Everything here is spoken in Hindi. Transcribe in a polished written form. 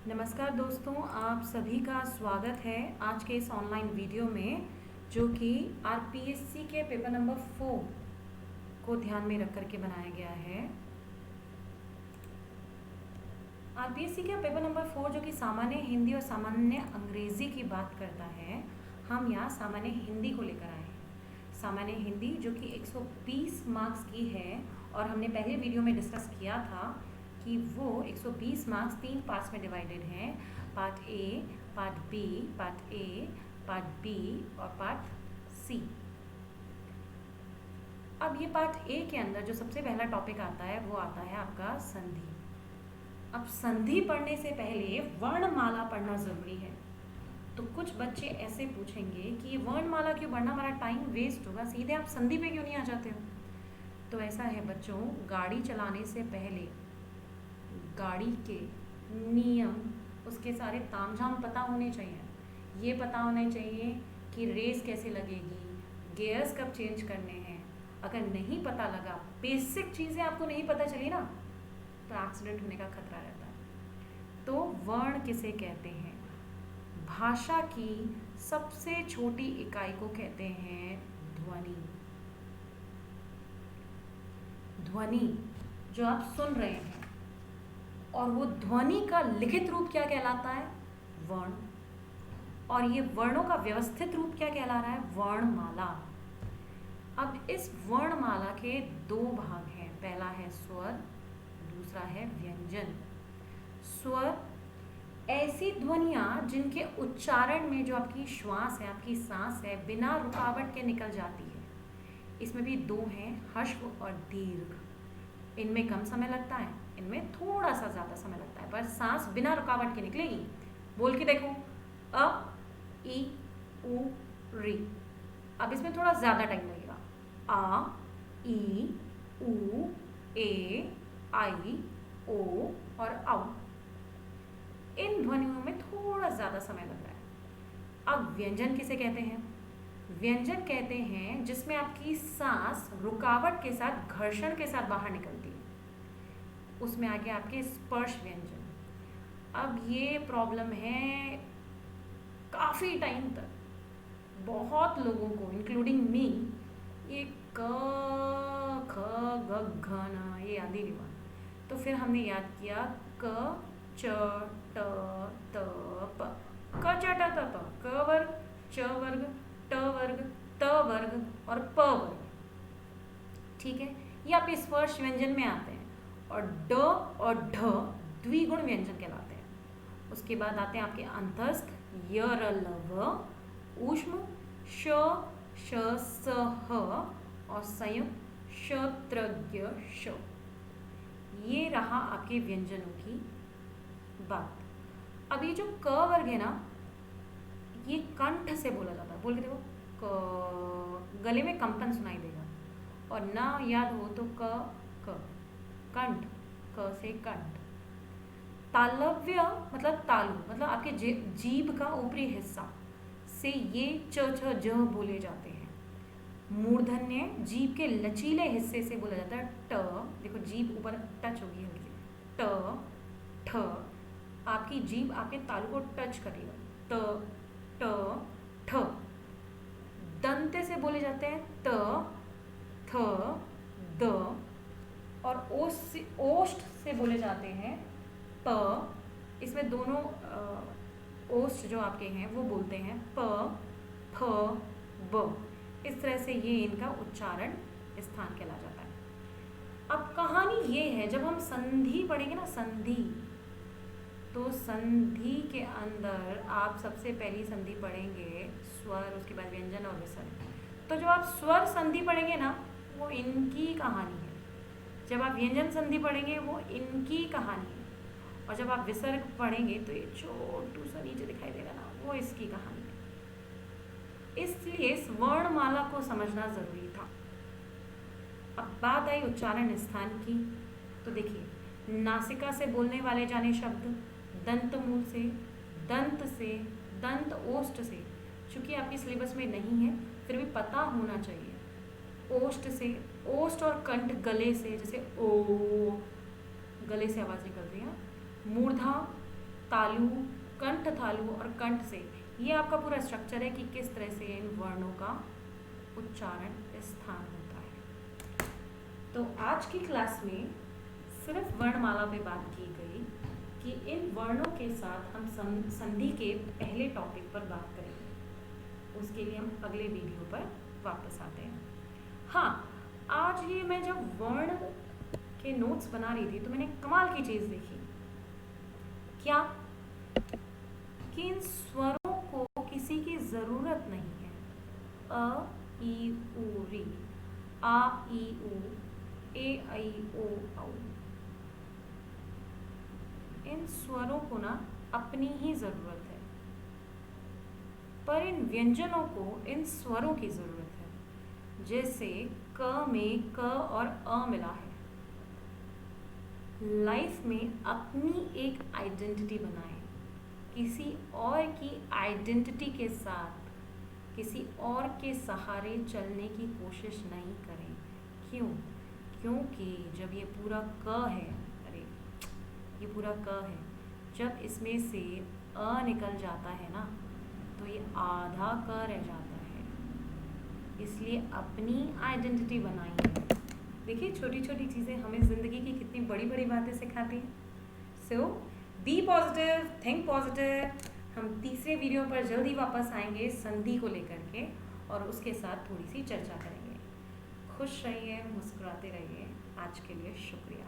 नमस्कार दोस्तों, आप सभी का स्वागत है आज के इस ऑनलाइन वीडियो में, जो कि आरपीएससी के पेपर नंबर 4 को ध्यान में रख करके बनाया गया है। आरपीएससी का पेपर नंबर 4 जो कि सामान्य हिंदी और सामान्य अंग्रेजी की बात करता है, हम यहाँ सामान्य हिंदी को लेकर आए हैं। सामान्य हिंदी जो कि 120 मार्क्स की है और हमने पहले वीडियो में डिस्कस किया था कि वो 120 मार्क्स 3 पार्ट्स में डिवाइडेड हैं। Part A, part B, part A, part B और पार्ट सी। अब ये पार्ट ए के अंदर जो सबसे पहला टॉपिक आता है वो आता है आपका संधि। अब संधि पढ़ने से पहले वर्णमाला पढ़ना ज़रूरी है। तो कुछ बच्चे ऐसे पूछेंगे कि ये वर्णमाला क्यों पढ़ना, हमारा टाइम वेस्ट होगा, सीधे आप संधि पे क्यों नहीं आ जाते हो। तो ऐसा है बच्चों, गाड़ी चलाने से पहले गाड़ी के नियम, उसके सारे तामझाम पता होने चाहिए। ये पता होने चाहिए कि रेस कैसे लगेगी, गियर्स कब चेंज करने हैं। अगर नहीं पता लगा, बेसिक चीज़ें आपको नहीं पता चली ना, तो एक्सीडेंट होने का खतरा रहता है। तो वर्ण किसे कहते हैं? भाषा की सबसे छोटी इकाई को कहते हैं ध्वनि। ध्वनि जो आप सुन रहे हैं, और वो ध्वनि का लिखित रूप क्या कहलाता है? वर्ण। और ये वर्णों का व्यवस्थित रूप क्या कहला रहा है? वर्णमाला। अब इस वर्णमाला के दो भाग हैं, पहला है स्वर, दूसरा है व्यंजन। स्वर ऐसी ध्वनियाँ जिनके उच्चारण में जो आपकी श्वास है, आपकी सांस है, बिना रुकावट के निकल जाती है। इसमें भी दो हैं, ह्रस्व और दीर्घ। इनमें कम समय लगता है, इनमें थोड़ा सा ज़्यादा समय लगता है, पर सांस बिना रुकावट के निकलेगी। बोल के देखो, अ, ई, उ, री। अब इसमें थोड़ा ज़्यादा टाइम लगेगा। आ, ई, उ, ए, आई, ओ और औ। इन ध्वनियों में थोड़ा ज़्यादा समय लग रहा है। अब व्यंजन किसे कहते हैं? व्यंजन कहते हैं जिसमें आपकी सांस रुकावट के साथ, घर्षण के साथ बाहर निकलती है। उसमें आगे आपके स्पर्श व्यंजन। अब ये प्रॉब्लम है काफ़ी टाइम तक, बहुत लोगों को इंक्लूडिंग मी, ये क, ख, ग, घ, न, ये याद ही नहीं हुआ। तो फिर हमने याद किया क, च, ट, त, प। क, च, ट, त, प। क वर्ग, च वर्ग, ट वर्ग, त वर्ग और प वर्ग। ठीक है, ये आपके स्पर्श व्यंजन में आते हैं। और ड और ढ द्विगुण व्यंजन कहलाते हैं। उसके बाद आते हैं आपके अंतस्थ, य, र, ल, व, ऊष्म, श, श, स, ह और संयुक्त श, त्र, ज्ञ, श। ये रहा आपके व्यंजनों की बात। अब ये जो क वर्ग है ना, ये कंठ से बोला जाता है। बोल के देखो, क, गले में कंपन सुनाई देगा। और ना याद हो तो क, कंठ, क से कंठ। तालव्य मतलब तालु, मतलब आपके जीभ का ऊपरी हिस्सा से ये च, छ, ज बोले जाते हैं। मूर्धन्य जीभ के लचीले हिस्से से बोला जाता है ट। देखो जीभ ऊपर टच होगी हल्की, ट, ठ। आपकी जीभ आपके तालु को टच करेगा, त, ट, ठ। दंते से बोले जाते हैं त, थ, द। और ओष्ठ से बोले जाते हैं प। इसमें दोनों ओष्ठ जो आपके हैं वो बोलते हैं प, फ, ब। इस तरह से ये इनका उच्चारण स्थान कहला जाता है। अब कहानी ये है, जब हम संधि पढ़ेंगे ना, संधि, तो संधि के अंदर आप सबसे पहली संधि पढ़ेंगे स्वर, उसके बाद व्यंजन और विसर्ग। तो जब आप स्वर संधि पढ़ेंगे ना, वो इनकी कहानी है। जब आप व्यंजन संधि पढ़ेंगे वो इनकी कहानी है। और जब आप विसर्ग पढ़ेंगे तो ये छोटू सा नीचे दिखाई देगा ना, वो इसकी कहानी है। इसलिए इस वर्णमाला को समझना जरूरी था। अब बात आई उच्चारण स्थान की, तो देखिए, नासिका से बोलने वाले जाने शब्द, दंत मूल से, दंत से, दंत ओष्ठ से। चूंकि आपकी सिलेबस में नहीं है, फिर भी पता होना चाहिए। ओष्ठ से, ओष्ठ और कंठ गले से, जैसे ओ, गले से आवाज़ निकल रही है। मूर्धा तालु, कंठ थालु और कंठ से, ये आपका पूरा स्ट्रक्चर है कि किस तरह से इन वर्णों का उच्चारण स्थान होता है। तो आज की क्लास में सिर्फ वर्णमाला पे बात की गई कि इन वर्णों के साथ हम संधि के पहले टॉपिक पर बात करेंगे, उसके लिए हम अगले वीडियो पर वापस आते हैं। हाँ, आज ये मैं जब वर्ण के नोट्स बना रही थी तो मैंने कमाल की चीज़ देखी। क्या? कि इन स्वरों को किसी की ज़रूरत नहीं है। अ, ई, उ, री, आ, ई, उ, ए, ऐ, ओ, औ। इन स्वरों को ना अपनी ही ज़रूरत है, पर इन व्यंजनों को इन स्वरों की ज़रूरत है। जैसे क में क और अ मिला है। लाइफ में अपनी एक आइडेंटिटी बनाएं, किसी और की आइडेंटिटी के साथ किसी और के सहारे चलने की कोशिश नहीं करें। क्यों? क्योंकि जब ये पूरा क है, अरे ये पूरा क है, जब इसमें से अ निकल जाता है ना तो ये आधा क रह जाता है। इसलिए अपनी आइडेंटिटी बनाइए। देखिए छोटी छोटी चीज़ें हमें ज़िंदगी की कितनी बड़ी बड़ी बातें सिखाती हैं। सो बी पॉजिटिव, थिंक पॉजिटिव। हम तीसरे वीडियो पर जल्दी वापस आएंगे संधि को लेकर के, और उसके साथ थोड़ी सी चर्चा करेंगे। खुश रहिए, मुस्कुराते रहिए। आज के लिए शुक्रिया।